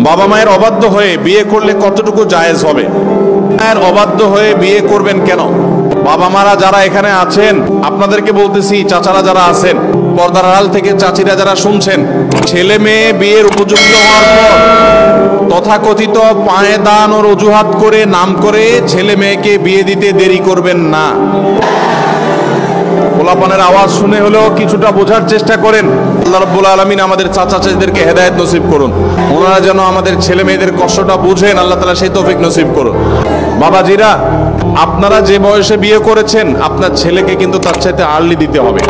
বাবা মায়ের অবাধ্য হয়ে বিয়ে করলে কতটুকু জায়েজ হবে? মায়ের অবাধ্য হয়ে বিয়ে করবেন কেন? বাবা মারা যারা এখানে আছেন আপনাদেরকে বলতেছি, চাচারা যারা আছেন, পর্দার আড়াল থেকে চাচিরা যারা শুনছেন, ছেলে মেয়ে বিয়ের উপযুক্ত হওয়ার পর তথাকথিত পায়ে দান ও অজুহাত করে নাম করে ছেলে মেয়েকে বিয়ে দিতে দেরি করবেন না। পোলাপানের আওয়াজ শুনে হলেও কিছুটা বোঝার চেষ্টা করেন। আল্লাহ রাব্বুল আলামিন আমাদের চাচা চাচিদেরকে হেদায়েত নসিব করুন, ওনারা যেন আমাদের ছেলে মেয়েদের কষ্টটা বুঝেন, আল্লাহ তাআলা সেই তৌফিক নসিব করুন। বাবাজিরা, আপনারা যে বয়সে বিয়ে করেছেন আপনার ছেলেকে কিন্তু তার চাইতে আর্লি দিতে হবে,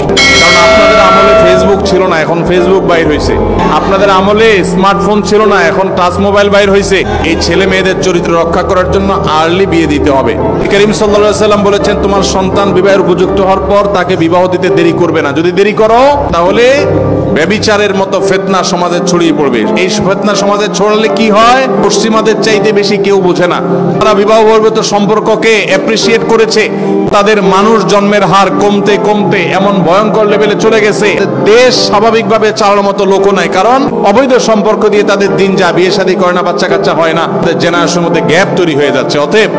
কারণ আপনাদের আমলে ফেসবুক ছিল না, এখন ফেসবুক বাইর হয়েছে। আপনাদের আমলে স্মার্টফোন ছিল না, এখন টাচ মোবাইল বাইর হয়েছে। এই ছেলে মেয়েদের চরিত্র রক্ষা করার জন্য আর্লি বিয়ে দিতে হবে। কারীম সাল্লাল্লাহু আলাইহি সাল্লাম বলেছেন, তোমার সন্তান বিবাহের উপযুক্ত হওয়ার পর তাকে বিবাহ দিতে দেরি করবে না। যদি দেরি করো তাহলে ব্যভিচারের মতো ফিতনা সমাজে ছড়িয়ে পড়বে। এই ফিতনা সমাজে ছড়ালে কি হয়, পশ্চিমাদের চাইতে বেশি কেউ বোঝে না। তারা বিবাহ বহির্ভূত সম্পর্ককে অ্যাপ্রিসিয়েট করেছে, তাদের মানুষ জন্মের হার কমতে কমতে এমন ভয়ঙ্কর লেভেলে চলে গেছে, দেশ স্বাভাবিকভাবে চালানোর মতো লোকও নাই। কারণ অবৈধ সম্পর্ক দিয়ে তাদের দিন যায়, বিয়ে শাদী করে না, বাচ্চা কাচ্চা হয় না, জেনারেশনের মধ্যে গ্যাপ তৈরি হয়ে যাচ্ছে। অতএব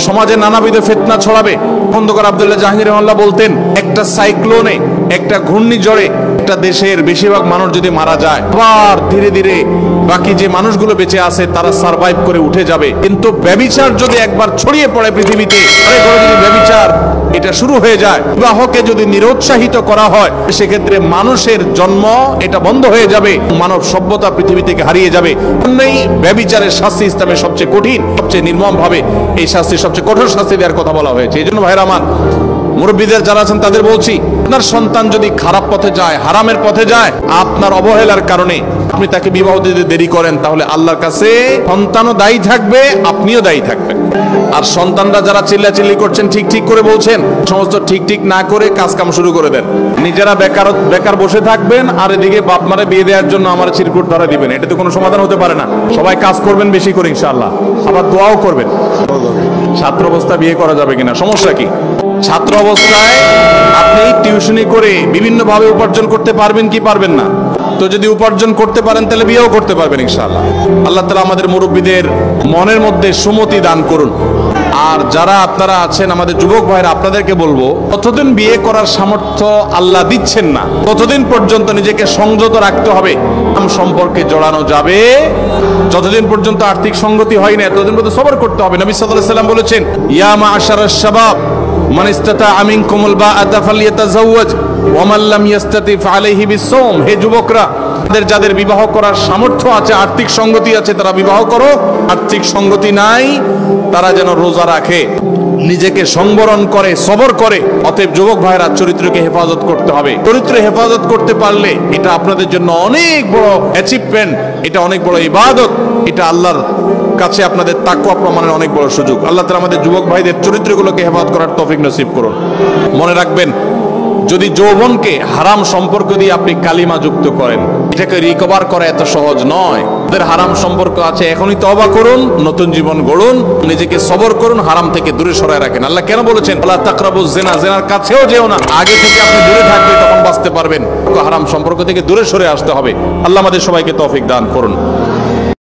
সমাজে নানাবিধ ফিতনা ছড়াবে। খন্দকার আব্দুল্লাহ জাহাঙ্গীর রহমাতুল্লাহ বলতেন, একটা সাইক্লোনে, একটা ঘূর্ণিঝড়ে একটা দেশের বেশিরভাগ মানুষ যদি মারা যায়, আবার ধীরে ধীরে বাকি যে মানুষগুলো বেঁচে আছে তারা সার্ভাইভ করে উঠে যাবে। কিন্তু ব্যভিচার যদি একবার ছড়িয়ে পড়ে পৃথিবীতে, যদি ব্যভিচার এটা শুরু হয়ে যায়, বিবাহকে যদি নিরুৎসাহিত করা হয়, সেক্ষেত্রে মানুষের জন্ম এটা বন্ধ হয়ে যাবে, মানব সভ্যতা পৃথিবী থেকে হারিয়ে যাবে। ব্যভিচারের শাস্তি ইসলামের সবচেয়ে কঠিন, সবচেয়ে নির্মম ভাবে এই শাস্তি, সবচেয়ে কঠোর শাস্তি দেওয়ার কথা বলা হয়েছে। এই জন্য ভাইরা আমার, মুরব্বীদের যারা আছেন তাদের বলছি, আপনার সন্তান যদি খারাপ পথে যায়, হারামের পথে যায়, আপনার অবহেলার কারণে আপনি তাকে বিবাহ দিতে দেরি করেন, তাহলে আল্লাহর কাছে সন্তানও দায়ী থাকবে, আপনিও দায়ী থাকবেন। আর সন্তানরা যারা চিল্লাচিল্লি করছেন, ঠিক ঠিক করে বলছেন, সমস্ত ঠিক ঠিক না করে কাজ কাম শুরু করে দেন। নিজেরা বেকার বসে থাকবেন, আর এদিকে বাপ মারে বিয়ে দেওয়ার জন্য আমার চিরকুট ধরা দিবেন। এটা তো কোনো সমাধান হতে পারে না। সবাই কাজ করবেন বেশি করে ইনশাআল্লাহ, আবার দোয়াও করবেন। ছাত্র অবস্থা বিয়ে করা যাবে কিনা, সমস্যা কি? ছাত্র অবস্থায় আপনি টিউশনি করে বিভিন্ন ভাবে উপার্জন করতে পারবেন কি পারবেন না? তো যদি উপার্জন করতে পারেন তাহলে বিয়েও করতে পারবেন ইনশাআল্লাহ। আল্লাহ তাআলা আমাদের মুরব্বীদের মনের মধ্যে সুমতি দান করুন। আর যারা আপনারা আছেন আমাদের যুবক ভাইরা, আপনাদেরকে বলবো, যতদিন বিয়ে করার সামর্থ্য আল্লাহ দিচ্ছেন না ততদিন পর্যন্ত নিজেকে সংযত রাখতে হবে। সম্পর্কে জড়ানো যাবে যতদিন পর্যন্ত আর্থিক সঙ্গতি হয় না, ততদিন পর্যন্ত সবর করতে হবে। নবী সাল্লাল্লাহু আলাইহি ওয়াসাল্লাম বলেছেন, ইয়া মা'আশারাশ শাবাব মান ইসতাতাআ মিনকুমুল বাআতা ফালইয়াতাযাওয়াজ ওয়া মান লাম ইসতাতি ফাআলাইহি বিস-সাওম। হে যুবকরা, যাদের বিবাহ করার সামর্থ্য আছে, আর্থিক সঙ্গতি আছে, তারা বিবাহ করো। আর্থিক সঙ্গতি নাই তারা যেন রোজা রাখে, নিজেকে সংবরণ করে, সবর করে। অতএব যুবক ভাইরা, চরিত্রকে হেফাজত করতে হবে। চরিত্র হেফাজত করতে পারলে এটা আপনাদের জন্য অনেক বড় অ্যাচিভমেন্ট, এটা অনেক বড় ইবাদত, এটা আল্লাহর কাছে আপনাদের তাকওয়া প্রমাণের অনেক বড় সুযোগ। আল্লাহ তাআলা আমাদের যুবক ভাইদের চরিত্রগুলোকে হেফাজত করার তৌফিক নসিব করুন। মনে রাখবেন, যদি যৌবনকে হারাম সম্পর্ক দিয়ে আপনি কালিমা যুক্ত করেন, এটাকে রিকভার করা এত সহজ নয়। যাদের হারাম সম্পর্ক আছে এখনই তওবা করুন, নতুন জীবন গড়ুন, নিজেকে সবর করুন, হারাম থেকে দূরে সরায় রাখেন। আল্লাহ কেন বলেছেন, ওয়ালা তাকরাবুজ জিনা, জিনার কাছেও যেও না। আগে থেকে আপনি দূরে থাকবে, তখন বাঁচতে পারবেন। হারাম সম্পর্ক থেকে দূরে সরে আসতে হবে। আল্লাহ আমাদের সবাইকে তৌফিক দান করুন।